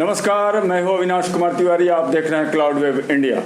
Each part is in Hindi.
नमस्कार, मैं हूं अविनाश कुमार तिवारी। आप देख रहे हैं क्लाउड वेब इंडिया।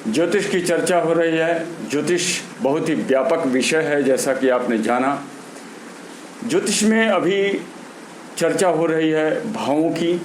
ज्योतिष की चर्चा हो रही है। ज्योतिष बहुत ही व्यापक विषय है, जैसा कि आपने जाना। ज्योतिष में अभी चर्चा हो रही है भावों की।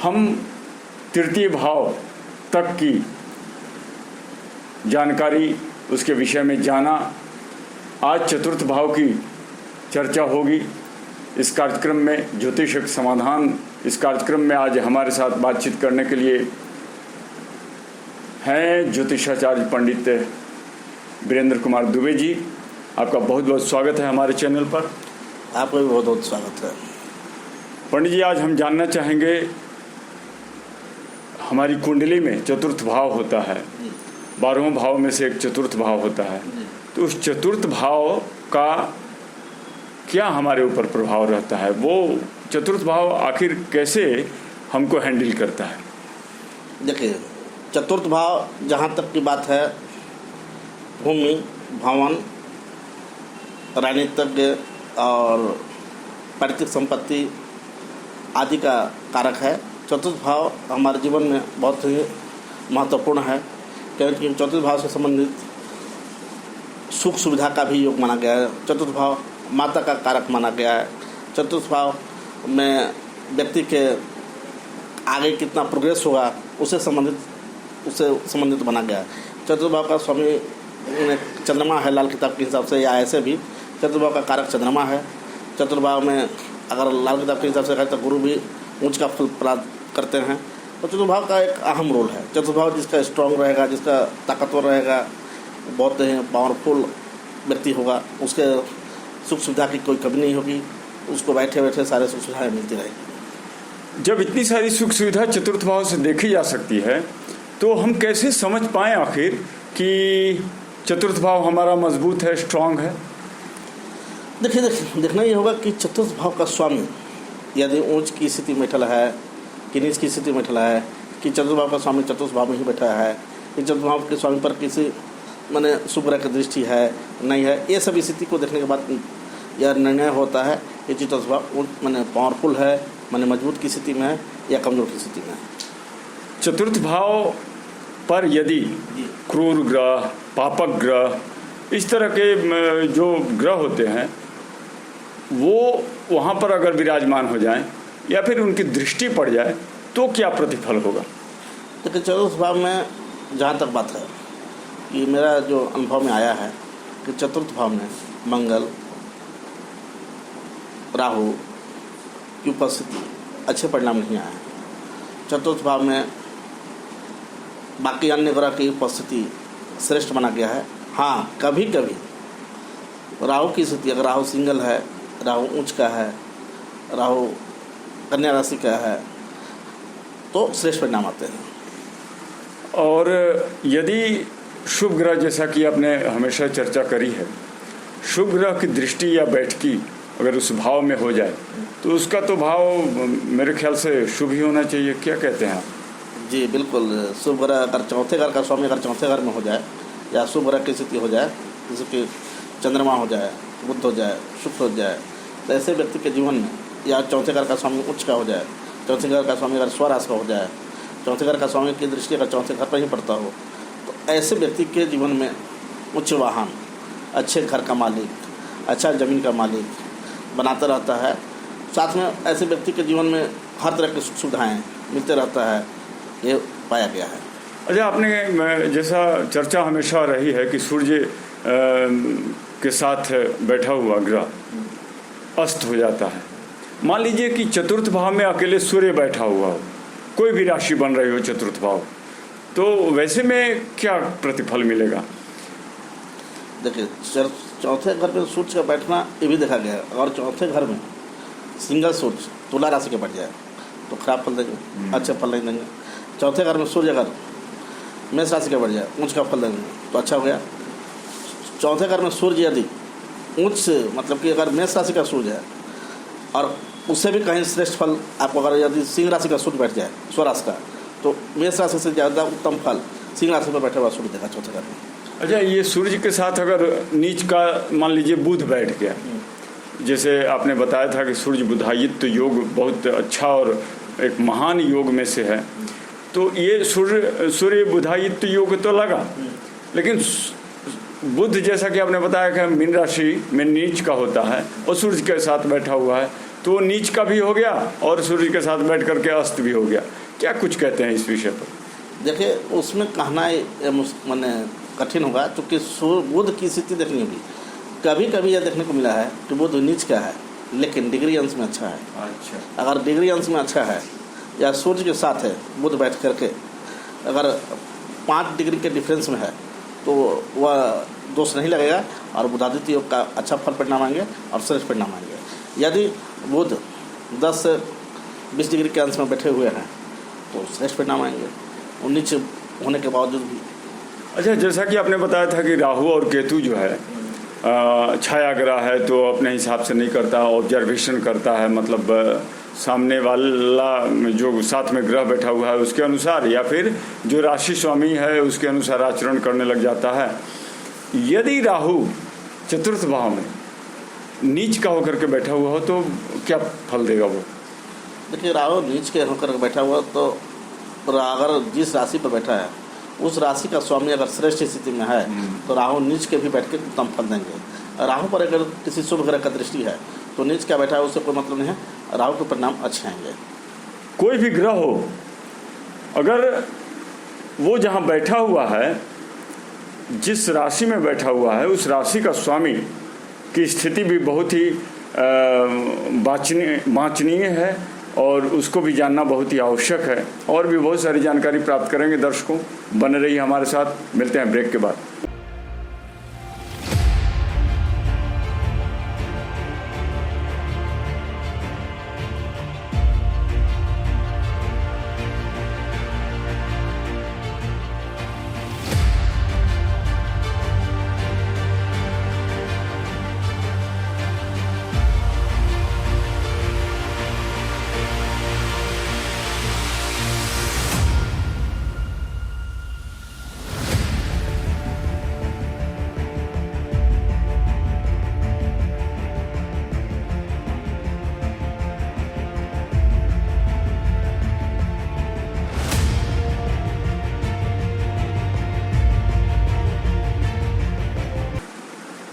हम तृतीय भाव तक की जानकारी, उसके विषय में जाना। आज चतुर्थ भाव की चर्चा होगी इस कार्यक्रम में। ज्योतिष एक समाधान, इस कार्यक्रम में आज हमारे साथ बातचीत करने के लिए हैं ज्योतिषाचार्य पंडित वीरेंद्र कुमार दुबे जी। आपका बहुत बहुत स्वागत है हमारे चैनल पर। आपका भी बहुत बहुत स्वागत है। पंडित जी, आज हम जानना चाहेंगे, हमारी कुंडली में चतुर्थ भाव होता है, 12वें भाव में से एक चतुर्थ भाव होता है। तो उस चतुर्थ भाव का क्या हमारे ऊपर प्रभाव रहता है? वो चतुर्थ भाव आखिर कैसे हमको हैंडल करता है? देखिए, चतुर्थ भाव जहाँ तक की बात है, भूमि, भवन, राजनीतिज्ञ और पैतृक संपत्ति आदि का कारक है। चतुर्थ भाव हमारे जीवन में बहुत ही महत्वपूर्ण है, क्योंकि चतुर्थ भाव से संबंधित सुख सुविधा का भी योग माना गया है। चतुर्थ भाव माता का कारक माना गया है। चतुर्थ भाव में व्यक्ति के आगे कितना प्रोग्रेस होगा उससे संबंधित बना गया है। चतुर्थ भाव का स्वामी चंद्रमा है लाल किताब के हिसाब से, या ऐसे भी चतुर्थ भाव का कारक चंद्रमा है। चतुर्थ भाव में अगर लाल किताब के हिसाब से कहें तो गुरु भी उच्च का फल प्राप्त करते हैं। तो चतुर्थ भाव का एक अहम रोल है। चतुर्थ भाव जिसका स्ट्रांग रहेगा, जिसका ताकतवर रहेगा, बहुत ही पावरफुल व्यक्ति होगा, उसके सुख सुविधा की कोई कमी नहीं होगी, उसको बैठे बैठे सारे सुख सुविधाएँ मिलती रहेगी। जब इतनी सारी सुख सुविधा चतुर्थ भाव से देखी जा सकती है, तो हम कैसे समझ पाएं आखिर कि चतुर्थ भाव हमारा मजबूत है, स्ट्रांग है? देखिए, देखना ये होगा कि चतुर्थ भाव का स्वामी यदि ऊंच की स्थिति में बैठा है कि नीच की स्थिति में बैठा है, कि चतुर्थ भाव का स्वामी चतुर्थ भाव में ही बैठा है, कि चतुर्थ भाव के स्वामी पर किसी माने शुभ ग्रह की दृष्टि है नहीं है, ये सब स्थिति को देखने के बाद यह निर्णय होता है कि चतुर्थ भाव माने पावरफुल है, माने मजबूत की स्थिति में है या कमजोर की स्थिति में है। चतुर्थ भाव पर यदि क्रूर ग्रह, पापक ग्रह, इस तरह के जो ग्रह होते हैं, वो वहाँ पर अगर विराजमान हो जाएं या फिर उनकी दृष्टि पड़ जाए, तो क्या प्रतिफल होगा? देखिए, चतुर्थ भाव में जहाँ तक बात है कि मेरा जो अनुभव में आया है कि चतुर्थ भाव में मंगल, राहु की उपस्थिति अच्छे परिणाम नहीं आए। चतुर्थ भाव में बाकी अन्य ग्रह की उपस्थिति श्रेष्ठ माना गया है। हाँ, कभी कभी राहु की स्थिति, अगर राहु सिंगल है, राहु उच्च का है, राहु कन्या राशि का है, तो श्रेष्ठ परिणाम आते हैं। और यदि शुभ ग्रह, जैसा कि आपने हमेशा चर्चा करी है, शुभ ग्रह की दृष्टि या बैठकी अगर उस भाव में हो जाए, तो उसका तो भाव मेरे ख्याल से शुभ ही होना चाहिए। क्या कहते हैं आप? जी बिल्कुल। शुभ ग्रह अगर चौथे घर का स्वामी अगर चौथे घर में हो जाए, या शुभ ग्रह की स्थिति हो जाए, जैसे कि चंद्रमा हो जाए, बुध हो जाए, शुक्र हो जाए, तो ऐसे व्यक्ति के जीवन में, या चौथे घर का स्वामी उच्च का हो जाए, चौथे घर का स्वामी अगर स्वराशि का हो जाए, चौथे घर का स्वामी की दृष्टि अगर चौथे घर पर ही पड़ता हो, तो ऐसे व्यक्ति के जीवन में उच्च वाहन, अच्छे घर का मालिक, अच्छा ज़मीन का मालिक बनाता रहता है। साथ में ऐसे व्यक्ति के जीवन में हर तरह की सुख सुविधाएँ मिलते रहता है, ये पाया गया है। अच्छा, आपने जैसा चर्चा हमेशा रही है कि सूर्य के साथ बैठा हुआ ग्रह अस्त हो जाता है। मान लीजिए कि चतुर्थ भाव में अकेले सूर्य बैठा हुआ हो, कोई भी राशि बन रही हो चतुर्थ भाव, तो वैसे में क्या प्रतिफल मिलेगा? देखिए, चौथे घर में सूर्य का बैठना ये भी देखा गया है। अगर चौथे घर में सिंगल सूर्य तुला राशि के बैठ जाए तो खराब फल देंगे, अच्छे फल नहीं देंगे। चौथे घर में सूर्य अगर मेष राशि के बैठ जाए, ऊंच का फल देंगे तो अच्छा हो गया। चौथे घर में सूर्य यदि उच्च, मतलब कि अगर मेष राशि का सूर्य है और उससे भी कहीं श्रेष्ठ फल आपको, अगर यदि सिंह राशि का सूर्य बैठ जाए, स्वराशि का, तो मेष राशि से ज़्यादा उत्तम फल सिंह राशि पर बैठा हुआ सूर्य देगा चौथे घर में। अच्छा, ये सूर्य के साथ अगर नीच का मान लीजिए बुध बैठ गया, जैसे आपने बताया था कि सूर्य बुधायित्व योग बहुत अच्छा और एक महान योग में से है। तो ये सूर्य बुधायित्व योग तो लगा, लेकिन बुध जैसा कि आपने बताया कि मीन राशि में नीच का होता है और सूर्य के साथ बैठा हुआ है, तो वो नीच का भी हो गया और सूर्य के साथ बैठ करके अस्त भी हो गया। क्या कुछ कहते हैं इस विषय पर? देखिए, उसमें कहना माने कठिन होगा, क्योंकि बुध की स्थिति देखनी होगी। कभी कभी यह देखने को मिला है कि बुध नीच का है लेकिन डिग्री अंश में अच्छा है। अच्छा, अगर डिग्री अंश में अच्छा है या सूर्य के साथ है बुध बैठ करके, अगर 5 डिग्री के डिफरेंस में है तो वह दोष नहीं लगेगा और बुधादित्य योग का अच्छा फल परिणाम आएंगे और श्रेष्ठ परिणाम आएंगे। यदि बुध 10 से 20 डिग्री के अंश में बैठे हुए हैं तो श्रेष्ठ परिणाम आएंगे, 19 होने के बावजूद भी। अच्छा, जैसा कि आपने बताया था कि राहु और केतु जो है छाया ग्रह है, तो अपने हिसाब से नहीं करता, ऑब्जर्वेशन करता है, मतलब सामने वाला जो साथ में ग्रह बैठा हुआ है उसके अनुसार या फिर जो राशि स्वामी है उसके अनुसार आचरण करने लग जाता है। यदि राहु चतुर्थ भाव में नीच का होकर के बैठा हुआ हो तो क्या फल देगा वो? देखिए, राहु नीच के होकर बैठा हुआ तो अगर जिस राशि पर बैठा है उस राशि का स्वामी अगर श्रेष्ठ स्थिति में है तो राहु नीच के भी बैठ के उत्तम फल देंगे। राहु पर अगर किसी शुभ ग्रह का दृष्टि है तो नीच क्या बैठा है उससे कोई मतलब नहीं है, राहु के परिणाम अच्छे आएंगे। कोई भी ग्रह हो, अगर वो जहाँ बैठा हुआ है, जिस राशि में बैठा हुआ है, उस राशि का स्वामी की स्थिति भी बहुत ही वांछनीय है और उसको भी जानना बहुत ही आवश्यक है। और भी बहुत सारी जानकारी प्राप्त करेंगे दर्शकों, बने रहिए हमारे साथ। मिलते हैं ब्रेक के बाद।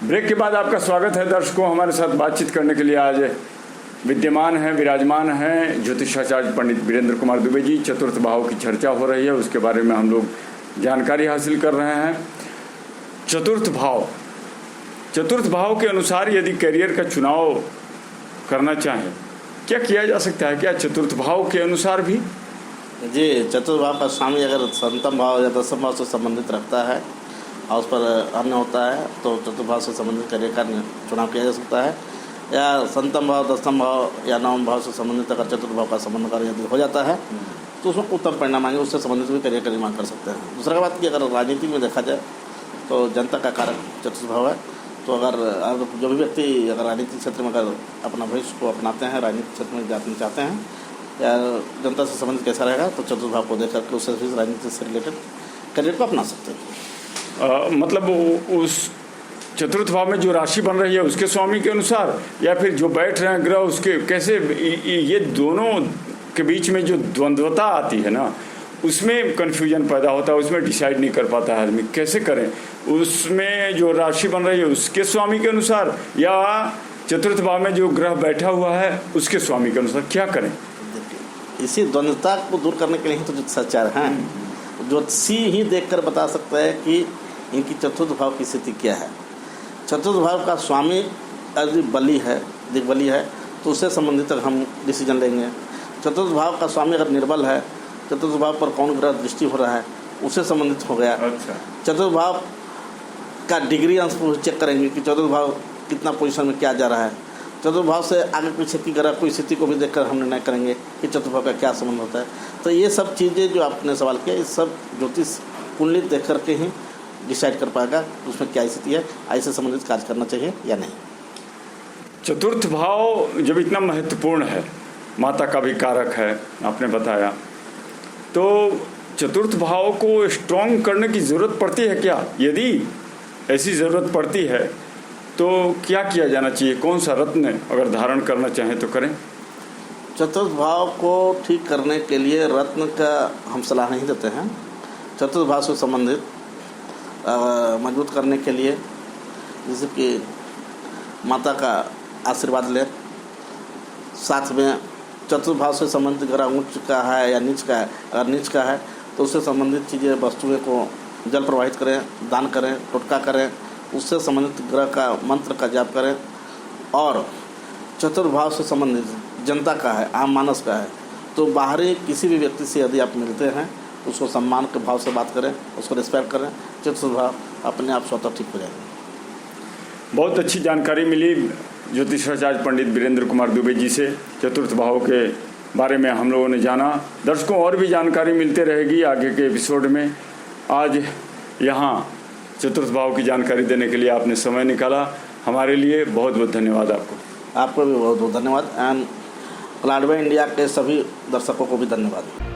ब्रेक के बाद आपका स्वागत है दर्शकों। हमारे साथ बातचीत करने के लिए आज विद्यमान हैं, विराजमान हैं ज्योतिषाचार्य पंडित वीरेंद्र कुमार दुबे जी। चतुर्थ भाव की चर्चा हो रही है, उसके बारे में हम लोग जानकारी हासिल कर रहे हैं। चतुर्थ भाव के अनुसार यदि करियर का चुनाव करना चाहें, क्या किया जा सकता है? क्या चतुर्थ भाव के अनुसार भी? जी, चतुर्थ भाव का स्वामी अगर सप्तम भाव या दसम भाव से संबंधित रखता है और उस पर अन्य होता है तो चतुर्थ भाव से संबंधित करियर का चुनाव किया जा सकता है। या सप्तम भाव, दसम भाव या नवम भाव से संबंधित अगर चतुर्थ भाव का संबंध कार्य यदि हो जाता है तो उसमें उत्तम परिणाम आएंगे, उससे संबंधित भी करियर का निर्माण कर सकते हैं। दूसरा बात कि अगर राजनीति में देखा जाए तो जनता का कारक चतुर्थ भाव है, तो अगर जो भी व्यक्ति अगर राजनीतिक क्षेत्र में अगर अपना भविष्य को अपनाते हैं, राजनीतिक क्षेत्र में जाना चाहते हैं या जनता से संबंधित कैसा रहेगा तो चतुर्थ भाव को देख करके उससे भी राजनीति से रिलेटेड करियर को अपना सकते हैं। मतलब उस चतुर्थ भाव में जो राशि बन रही है उसके स्वामी के अनुसार या फिर जो बैठ रहे हैं ग्रह उसके, कैसे ये दोनों के बीच में जो द्वंद्वता आती है ना, उसमें कन्फ्यूजन पैदा होता है, उसमें डिसाइड नहीं कर पाता है आदमी कैसे करें। उसमें जो राशि बन रही है उसके स्वामी के अनुसार या चतुर्थ भाव में जो ग्रह बैठा हुआ है उसके स्वामी के अनुसार क्या करें? इसी द्वंद्वता को दूर करने के लिए तो ज्योतिषाचार्य हैं, ज्योतिषी ही देखकर बता सकता है कि इनकी चतुर्थ भाव की स्थिति क्या है। चतुर्थ भाव का स्वामी यदि बली है, दिग्बली है, तो उससे संबंधित हम डिसीजन लेंगे। चतुर्थ भाव का स्वामी अगर निर्बल है, चतुर्थ भाव पर कौन ग्रह दृष्टि हो रहा है उससे संबंधित हो गया। अच्छा। चतुर्थ भाव का डिग्री अंश चेक करेंगे कि चतुर्थ भाव कितना पोजीशन में क्या जा रहा है। चतुर्थ भाव से आगे पीछे की ग्रह कोई स्थिति को भी देखकर हम निर्णय करेंगे कि चतुर्थ भाव का क्या संबंध होता है। तो ये सब चीज़ें जो आपने सवाल किया, ये सब ज्योतिष कुंडली देख करके ही डिसाइड कर पाएगा उसमें क्या स्थिति है, ऐसे संबंधित कार्य करना चाहिए या नहीं। चतुर्थ भाव जब इतना महत्वपूर्ण है, माता का भी कारक है आपने बताया, तो चतुर्थ भाव को स्ट्रॉन्ग करने की ज़रूरत पड़ती है क्या? यदि ऐसी ज़रूरत पड़ती है तो क्या किया जाना चाहिए? कौन सा रत्न अगर धारण करना चाहें तो करें? चतुर्थ भाव को ठीक करने के लिए रत्न का हम सलाह नहीं देते हैं। चतुर्थ भाव से संबंधित मजबूत करने के लिए जैसे कि माता का आशीर्वाद लें, साथ में चतुर्थ भाव से संबंधित ग्रह उच्च का है या नीच का है, अगर नीच का है तो उससे संबंधित चीज़ें वस्तुएं को जल प्रवाहित करें, दान करें, टोटका करें, उससे संबंधित ग्रह का मंत्र का जाप करें। और चतुर्थ भाव से संबंधित जनता का है, आम मानस का है, तो बाहरी किसी भी व्यक्ति से यदि आप मिलते हैं उसको सम्मान के भाव से बात करें, उसको रिस्पेक्ट करें, चतुर्थ भाव अपने आप स्वतः ठीक हो जाएगा। बहुत अच्छी जानकारी मिली ज्योतिषाचार्य पंडित वीरेंद्र कुमार दुबे जी से। चतुर्थ भाव के बारे में हम लोगों ने जाना। दर्शकों, और भी जानकारी मिलते रहेगी आगे के एपिसोड में। आज यहाँ चतुर्थ भाव की जानकारी देने के लिए आपने समय निकाला, हमारे लिए बहुत बहुत धन्यवाद आपको। आपको भी बहुत बहुत धन्यवाद एंड क्लाउडवे इंडिया के सभी दर्शकों को भी धन्यवाद।